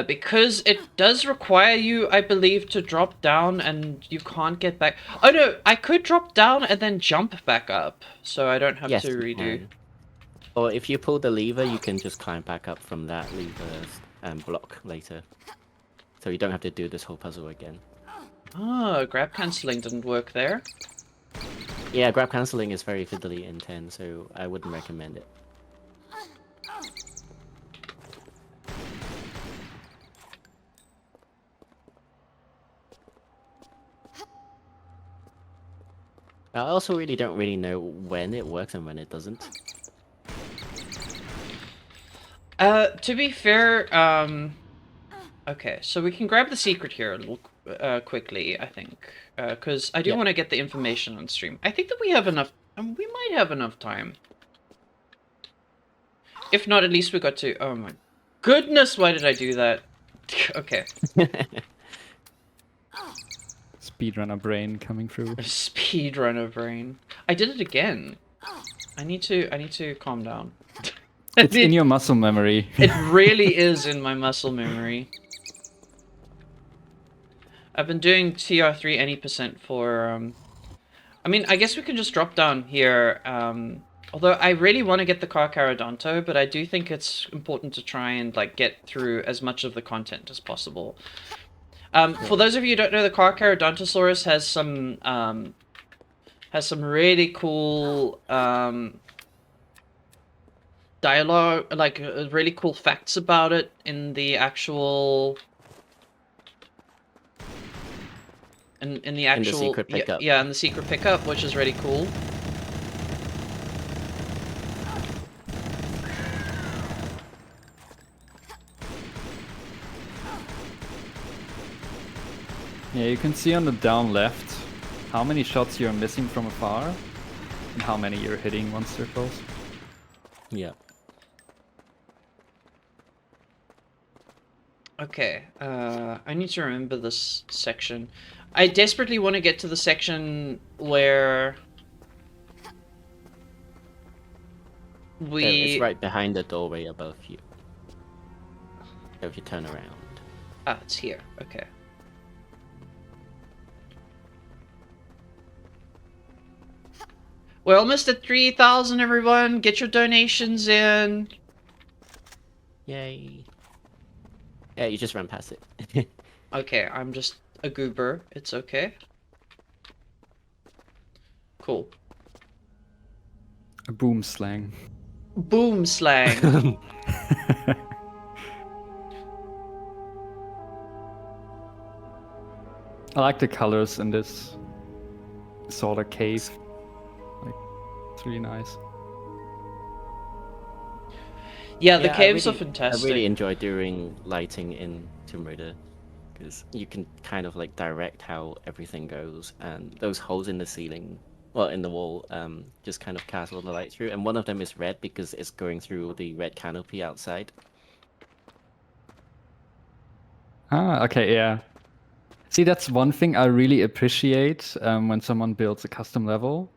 Because it does require you, I believe, to drop down and you can't get back. Oh no, I could drop down and then jump back up, so I don't have Yes, to you redo. can. Or if you pull the lever, you can just climb back up from that lever and block later. So you don't have to do this whole puzzle again. Oh, grab cancelling didn't work there. Yeah, grab cancelling is very fiddly in 10, so I wouldn't recommend it. I also really don't know when it works and when it doesn't. To be fair, okay, so we can grab the secret here a little quickly, I think, because I do Yeah. want to get the information on stream. I think that we have enough, we might have enough time. If not, at least we got to, oh my goodness, why did I do that? Okay. Speedrunner brain coming through. Speedrunner brain. I did it again. I need to calm down. It's in your muscle memory. It really is in my muscle memory. I've been doing TR3 any percent for, I mean, I guess we can just drop down here, although I really want to get the Carcharodonto, but I do think it's important to try and, like, get through as much of the content as possible. For those of you who don't know, the Carcharodontosaurus has some really cool, dialogue, like really cool facts about it in the actual in the actual secret pickup. yeah, in the secret pickup, which is really cool. Yeah, you can see on the down left how many shots you're missing from afar and how many you're hitting once they're close. Yeah. Okay, I need to remember this section. I desperately want to get to the section where It's right behind the doorway above you. So if you turn around. Ah, it's here. Okay. We're almost at 3,000, everyone. Get your donations in. Yay. Yeah, you just ran past it. Okay, I'm just a goober. It's okay. Cool. A boom slang. Boom slang. I like the colors in this sort of cave. It's really nice. Yeah, the Yeah, caves are I fantastic. really enjoy doing lighting in Tomb Raider because you can kind of like direct how everything goes, and those holes in the ceiling, well, in the wall, just kind of cast all the light through. And one of them is red because it's going through the red canopy outside. Ah, okay, yeah. See, that's one thing I really appreciate when someone builds a custom level.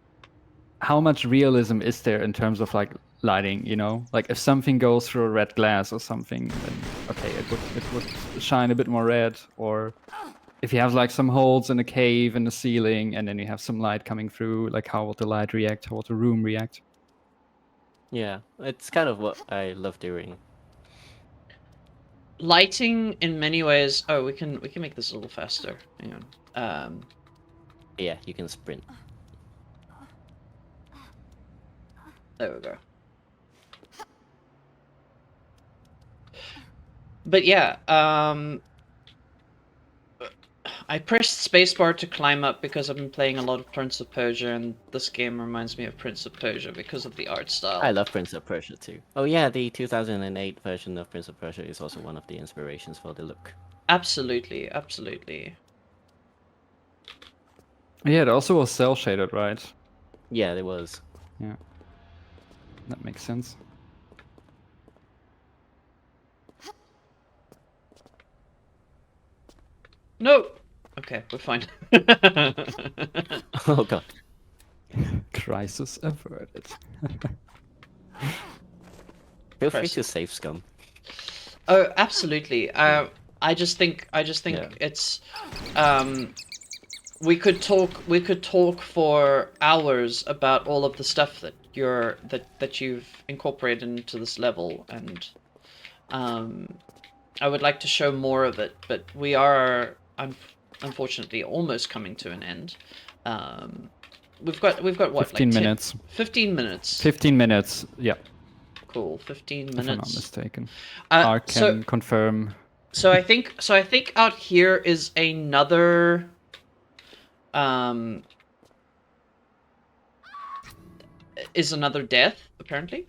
How much realism is there in terms of like lighting, you know? Like if something goes through a red glass or something, then okay, it would shine a bit more red. Or if you have like some holes in a cave in the ceiling and then you have some light coming through, like how would the light react? How would the room react? Yeah, it's kind of what I love doing. Lighting in many ways. Oh, we can make this a little faster. Hang on. Yeah, you can sprint. There we go. But yeah, I pressed spacebar to climb up because I've been playing a lot of Prince of Persia, and this game reminds me of Prince of Persia because of the art style. I love Prince of Persia too. Oh yeah, the 2008 version of Prince of Persia is also one of the inspirations for the look. Absolutely, absolutely. Yeah, it also was cell shaded, right? Yeah, there was. Yeah. That makes sense. No! Okay, we're fine. Oh god. Crisis averted. Feel free Press. to save scum. Oh, absolutely. I just think Yeah. it's we could talk for hours about all of the stuff that you've incorporated into this level, and I would like to show more of it, but we are unfortunately almost coming to an end. We've got what, 15 like 10, minutes. 15 minutes. 15 minutes, yeah. Cool, 15 If I'm not minutes. mistaken. Uh, I can confirm. So I think out here is another death, apparently.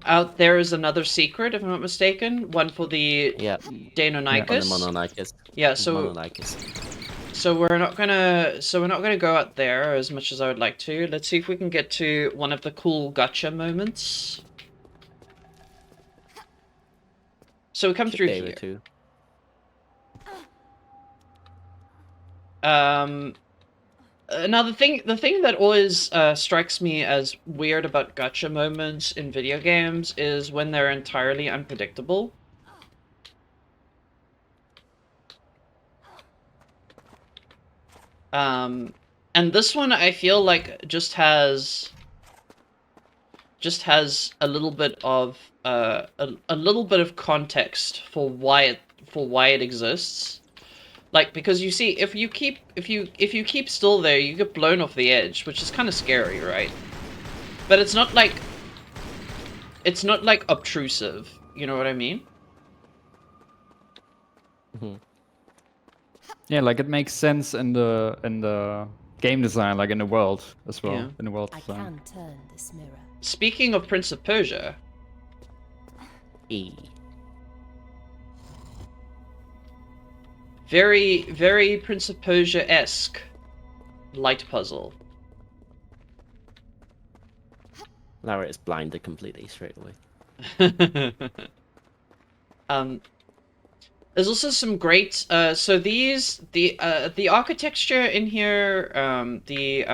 Out there is another secret, if I'm not mistaken. One for the Yeah. Deinonychus. On the Mononicus. Yeah, so we're not gonna go out there as much as I would like to. Let's see if we can get to one of the cool gotcha moments. So we come through here. Too. Another thing, the thing that always strikes me as weird about gotcha moments in video games is when they're entirely unpredictable. And this one I feel like just has a little bit of a little bit of context for why it exists. Like, because you see, if you keep still there, you get blown off the edge, which is kind of scary, right? But it's not like obtrusive. You know what I mean? Mm-hmm. Yeah, like it makes sense in the game design, like in the world as well. Yeah. In the world I design. can turn this mirror. Speaking of Prince of Persia, E. very, very Prince of Persia-esque light puzzle. Lara is blinded completely straight away. There's also some great. So the architecture in here, the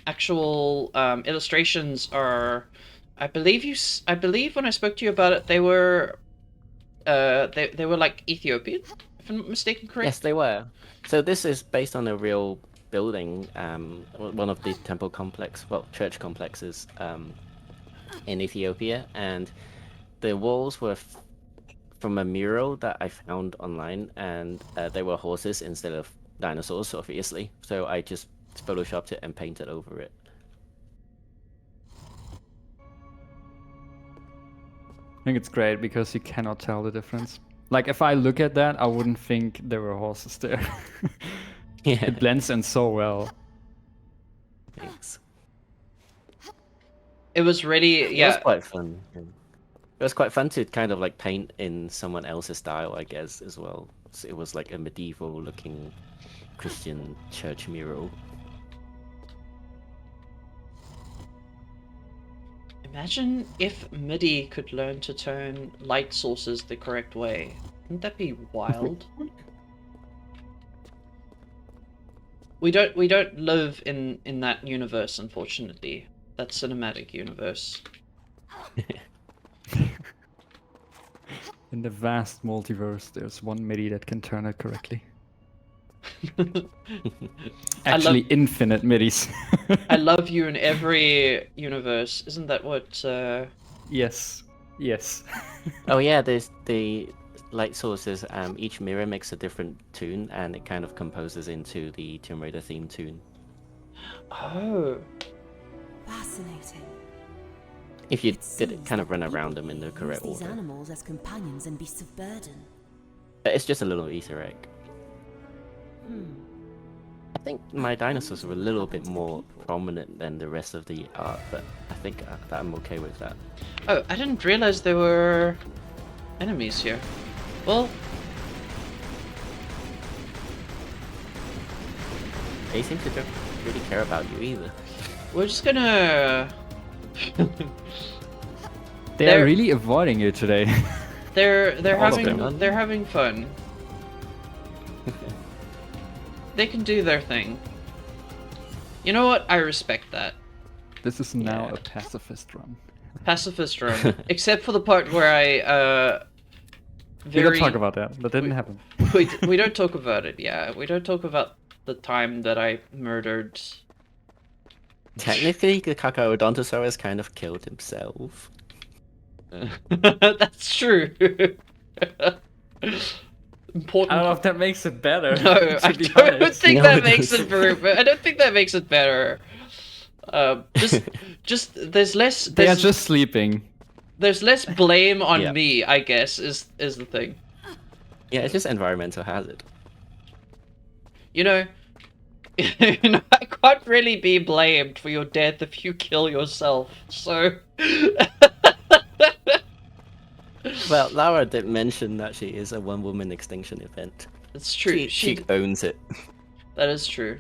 actual illustrations are. I believe when I spoke to you about it, they were like Ethiopian, if I'm not mistaken, correct? Yes, they were. So this is based on a real building, one of the church complexes in Ethiopia, and the walls were from a mural that I found online, and they were horses instead of dinosaurs, obviously. So I just photoshopped it and painted over it. I think it's great because you cannot tell the difference. Like if I look at that, I wouldn't think there were horses there. Yeah. It blends in so well. Thanks. It was really, It was yeah. quite fun. Yeah. It was quite fun to kind of like paint in someone else's style, I guess, as well. So it was like a medieval-looking Christian church mural. Imagine if MIDI could learn to turn light sources the correct way. Wouldn't that be wild? We don't live in that universe, unfortunately. That cinematic universe. In the vast multiverse, there's one MIDI that can turn it correctly. Actually, infinite MIDIs. I love you in every universe. Isn't that what? Yes. Yes. Oh yeah, there's the light sources. Each mirror makes a different tune, and it kind of composes into the Tomb Raider theme tune. Oh. Fascinating. If you It did seems kind of that run people around them in the use correct these order. animals as companions and beasts of burden. It's just a little Easter egg. I think my dinosaurs were a little bit more prominent than the rest of the art, but I think that I'm okay with that. Oh, I didn't realize there were enemies here. Well, They seem to don't really care about you either. we're just gonna. They're They're- really avoiding you today. They're All of having them. they're having fun. They can do their thing. You know what? I respect that. This is now Yeah. a pacifist run. Pacifist run. Except for the part where I We don't talk about that. That didn't happen. we don't talk about it, yeah. We don't talk about the time that I murdered. Technically, the Kakaodontosaurus kind of killed himself. That's true. Important. I don't know if that makes it better. No, to I be don't honest. think No, that it makes it doesn't. very. I don't think that makes it better. Just there's less. They are There's, just sleeping. there's less blame on Yeah. me, I guess, is the thing. Yeah, it's just environmental hazard. You know, I can't really be blamed for your death if you kill yourself. So. Well, Lara did mention that she is a one-woman extinction event. It's true. She owns it. That is true.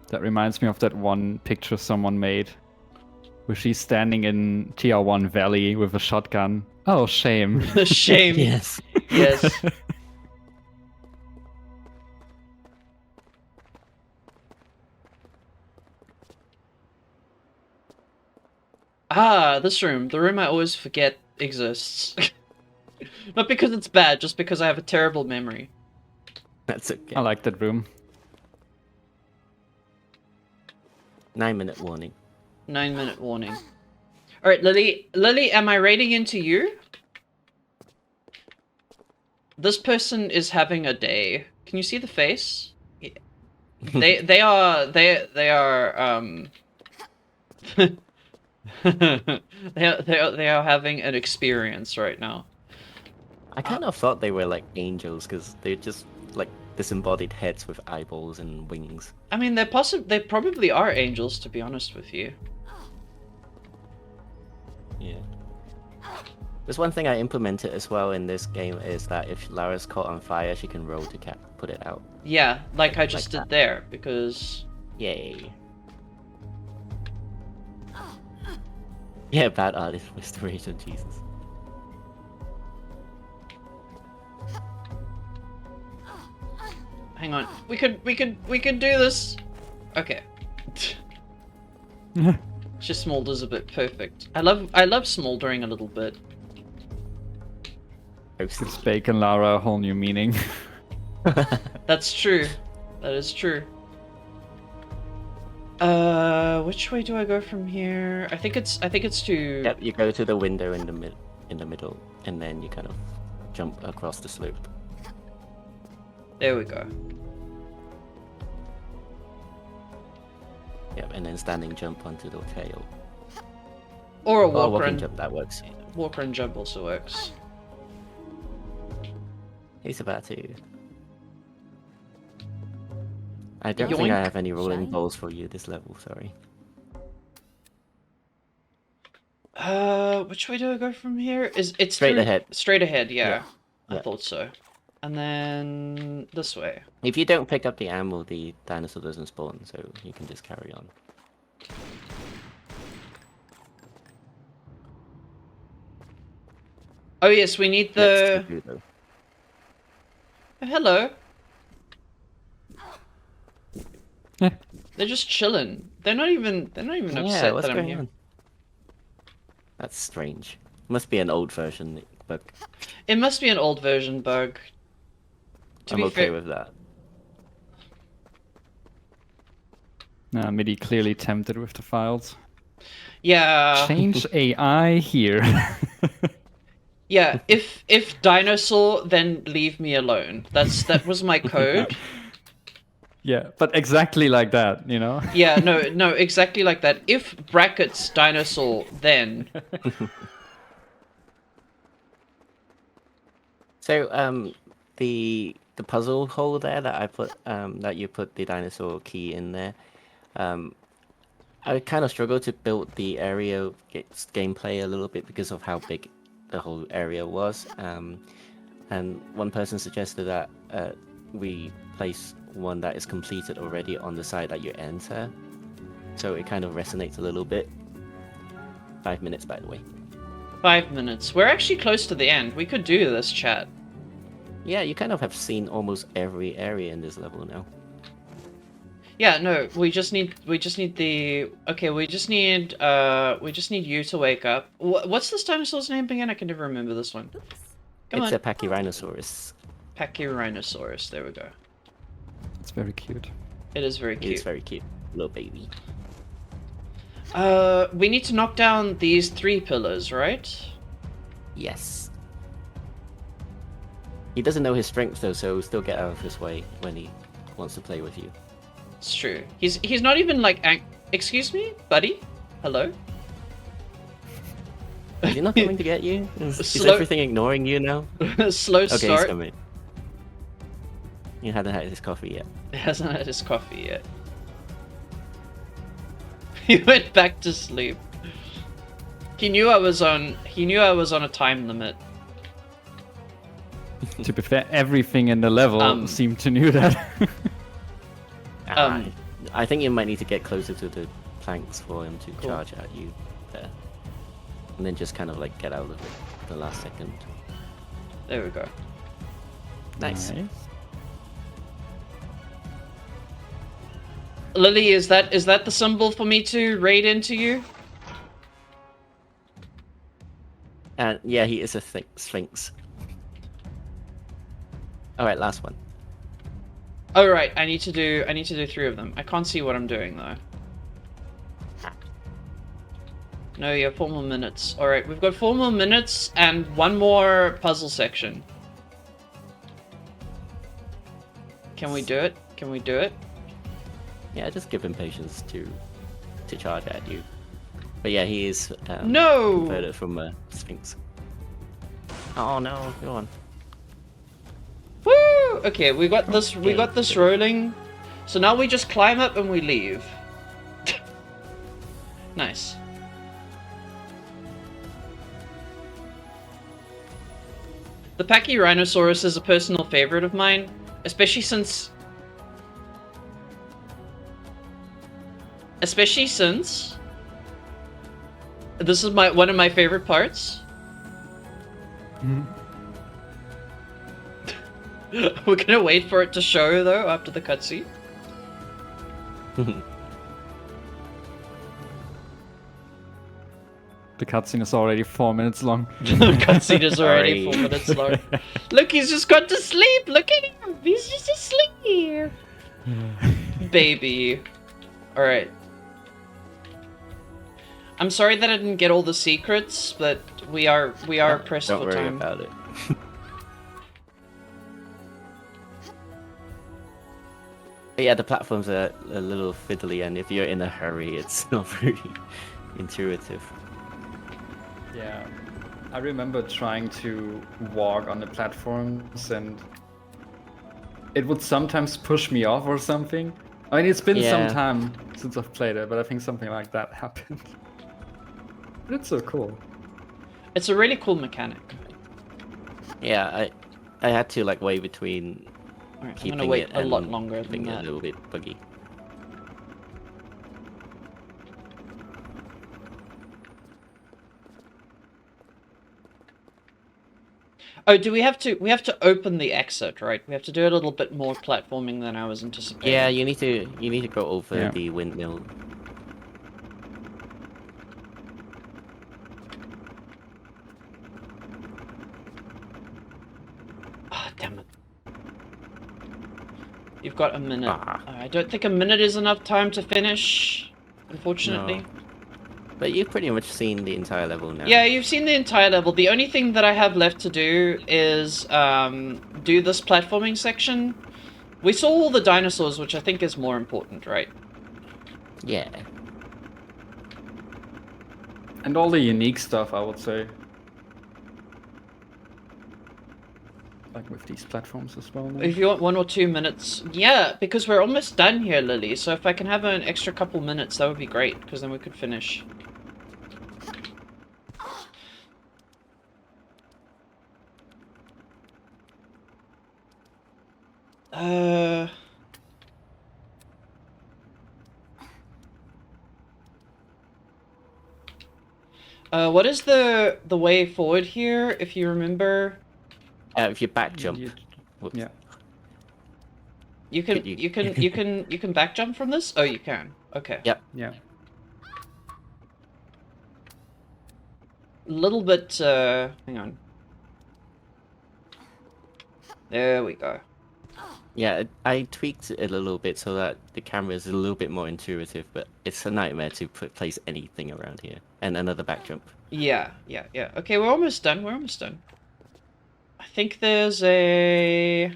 That reminds me of that one picture someone made, where she's standing in TR1 Valley with a shotgun. Oh, shame. Shame. Yes. Yes. Ah, this room. The room I always forget exists. Not because it's bad, just because I have a terrible memory. That's okay. I like that room. 9-minute warning. 9-minute warning. Alright, Lily. Lily, am I raiding into you? This person is having a day. Can you see the face? Yeah. They are they are having an experience right now. I kind of thought they were like angels because they're just like disembodied heads with eyeballs and wings. I mean, they probably are angels, to be honest with you. Yeah. There's one thing I implemented as well in this game is that if Lara's caught on fire, she can roll to put it out. Yeah, like I just Like did that. there, because Yay. Yeah, bad artist restoration, Jesus. hang on, we could do this. Okay. Just smolders a bit perfect. I love smoldering a little bit. Gives Bacon Lara a whole new meaning. That's true. That is true. Which way do I go from here? I think it's to. Yep, you go to the window in the middle, and then you kind of jump across the slope. There we go. Yep, and then standing jump onto the tail. Or a Or walk walking run. jump, that works. Walk run jump also works. He's about to. I don't think I Yoink. have any rolling Shine. balls for you this level, sorry. Which way do I go from here? It's Straight through- ahead. Straight ahead, yeah. Yeah. I Yeah. thought so. And then this way. If you don't pick up the ammo, the dinosaur doesn't spawn, so you can just carry on. Oh yes, we need the. Next to you, though. Oh, hello. Yeah. They're just chilling. They're not even Yeah, upset what's that I'm going here. on? That's strange. Must be an old version bug. It must be an old version bug. To I'm be okay fair, with that. MIDI clearly tempted with the files. yeah, Change AI here. yeah. If dinosaur, then leave me alone. That was my code. Yeah, but exactly like that, you know? Yeah, no, exactly like that. If brackets dinosaur, then So, the puzzle hole there that I put, that you put the dinosaur key in there, I kind of struggled to build the area gameplay a little bit because of how big the whole area was. And one person suggested that we place one that is completed already on the side that you enter, so it kind of resonates a little bit. 5 minutes, by the way. 5 minutes. We're actually close to the end. We could do this, chat. Yeah, you kind of have seen almost every area in this level now. Yeah, no, we just need the. Okay, we just need you to wake up. What's this dinosaur's name again? I can never remember this one. Oops. Come It's on, a Pachyrhinosaurus. Pachyrhinosaurus. There we go. It's very cute. It is very cute. It's very cute, little baby. We need to knock down these 3 pillars, right? Yes. He doesn't know his strength though, so still get out of his way when he wants to play with you. It's true. He's not even like. Excuse me, buddy. Hello. Is he not coming to get you? Is Slow- everything ignoring you now? Slow Okay, he's start. coming. He hasn't had his coffee yet. He hasn't had his coffee yet. He went back to sleep. He knew I was on a time limit. To be fair, everything in the level seemed to know that. I think you might need to get closer to the planks for him to Cool. charge at you there. And then just kind of like get out of it at the last second. There we go. Nice. Lily, is that the symbol for me to raid into you? And yeah, he is a sphinx. Alright, last one. Oh right, I need to do 3 of them. I can't see what I'm doing though. No, you have 4 more minutes. Alright, we've got 4 more minutes and 1 more puzzle section. Can we do it? Can we do it? Yeah, just give him patience to charge at you. But yeah, he is No! converted from a sphinx. Oh no, go on. Woo! Okay, we got this rolling. So now we just climb up and we leave. Nice. The Pachyrhinosaurus is a personal favorite of mine, especially since this is one of my favorite parts. We're gonna wait for it to show though after the cutscene. The cutscene is already 4 minutes long. The cutscene is already 4 minutes long. Look, he's just got to sleep. Look at him. He's just asleep. Baby. All right. I'm sorry that I didn't get all the secrets, but we are pressed Don't for worry time. about it. But yeah, the platforms are a little fiddly, and if you're in a hurry, it's not very intuitive. Yeah, I remember trying to walk on the platforms and it would sometimes push me off or something. I mean, it's been some Yeah. time since I've played it, but I think something like that happened. But it's so cool. It's a really cool mechanic. Yeah, I had to like weigh between All right, I'm keeping gonna wait it a lot and longer than keeping it a that. little bit buggy. Oh, do we have to? We have to open the exit, right? We have to do a little bit more platforming than I was anticipating. Yeah, you need to go over Yeah. the windmill. Ah, damn it. You've got a minute. Ah. I don't think a minute is enough time to finish, unfortunately. No. But you've pretty much seen the entire level now. Yeah, you've seen the entire level. The only thing that I have left to do is do this platforming section. We saw all the dinosaurs, which I think is more important, right? Yeah. And all the unique stuff, I would say. Like with these platforms as well. Now. If you want 1 or 2 minutes. Yeah, because we're almost done here, Lily. So if I can have an extra couple minutes, that would be great, because then we could finish. What is the way forward here, if you remember? If you back jump. Whoops. Yeah. You can back jump from this? Oh, you can. Okay. Yep. Yeah. Little bit, hang on. There we go. Yeah, I tweaked it a little bit so that the camera is a little bit more intuitive, but it's a nightmare to place anything around here. And another back jump. Yeah. Okay, we're almost done. I think there is a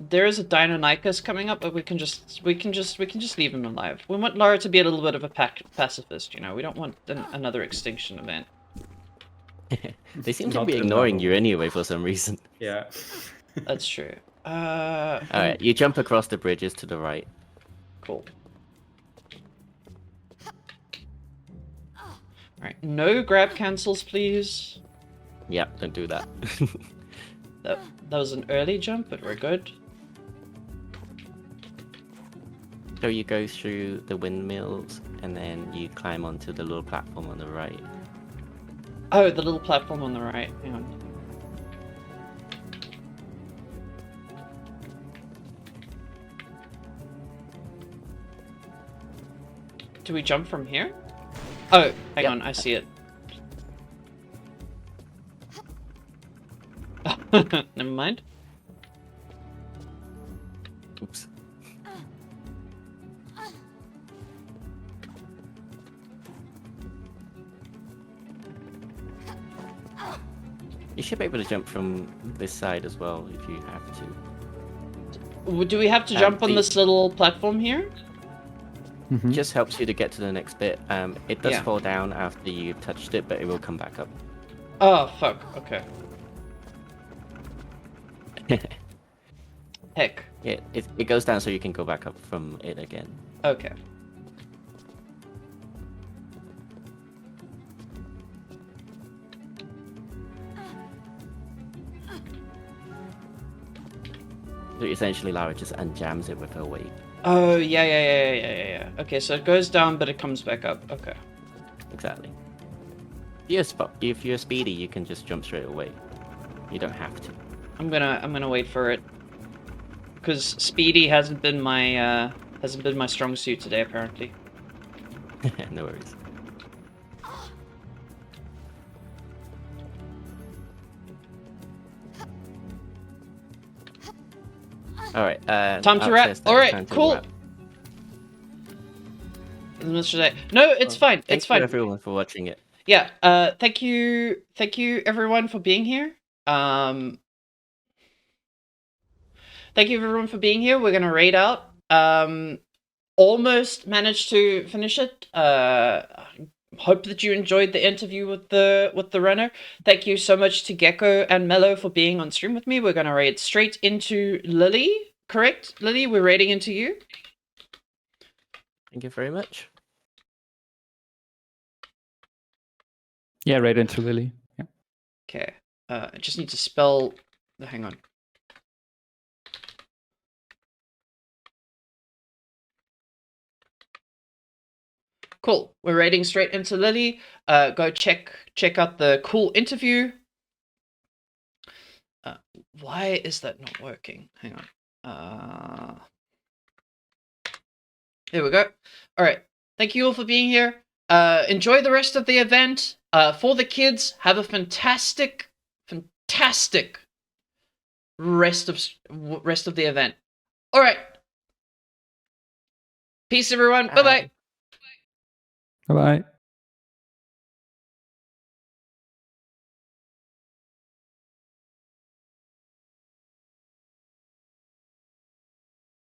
Deinonychus coming up, but we can just leave him alive. We want Lara to be a little bit of a pacifist, you know. We don't want another extinction event. They seem to Not be good ignoring level. you anyway for some reason. Yeah. That's true. Alright, you jump across the bridges to the right. Cool. Alright, no grab cancels, please. Yeah, don't do that. That was an early jump, but we're good. So you go through the windmills, and then you climb onto the little platform on the right. Oh, the little platform on the right. Hang on. Do we jump from here? Oh, hang Yep. on, I see it. Never mind. Oops. You should be able to jump from this side as well if you have to. Do we have to jump on the- this little platform here? Mhm. Just helps you to get to the next bit. It does Yeah. fall down after you've touched it, but it will come back up. Oh, fuck. Okay. Heck. It goes down so you can go back up from it again. Okay. So essentially, Lara just unjams it with her weight. Oh, yeah. Okay, so it goes down, but it comes back up. Okay. Exactly. If you're speedy, you can just jump straight away. You don't have to. I'm gonna wait for it. Because speedy hasn't been my strong suit today, apparently. No worries. Alright, Time to wrap. upstairs then, Alright, time to cool. wrap. No, it's fine. Thank It's fine. you everyone for watching it. Yeah. Thank you everyone for being here. Thank you everyone for being here. We're gonna raid out. Almost managed to finish it. Hope that you enjoyed the interview with the runner. Thank you so much to Gecko and Mello for being on stream with me. We're gonna raid straight into Lily. correct, Lily? We're raiding into you. Thank you very much. Yeah, right into Lily. Yeah. Okay. I just need to spell. Hang on. Cool. We're raiding straight into Lily. Go check out the cool interview. Why is that not working? Hang on. There we go. All right. Thank you all for being here. Enjoy the rest of the event. For the kids, have a fantastic rest of the event. All right. Peace, everyone. Bye bye. Bye bye.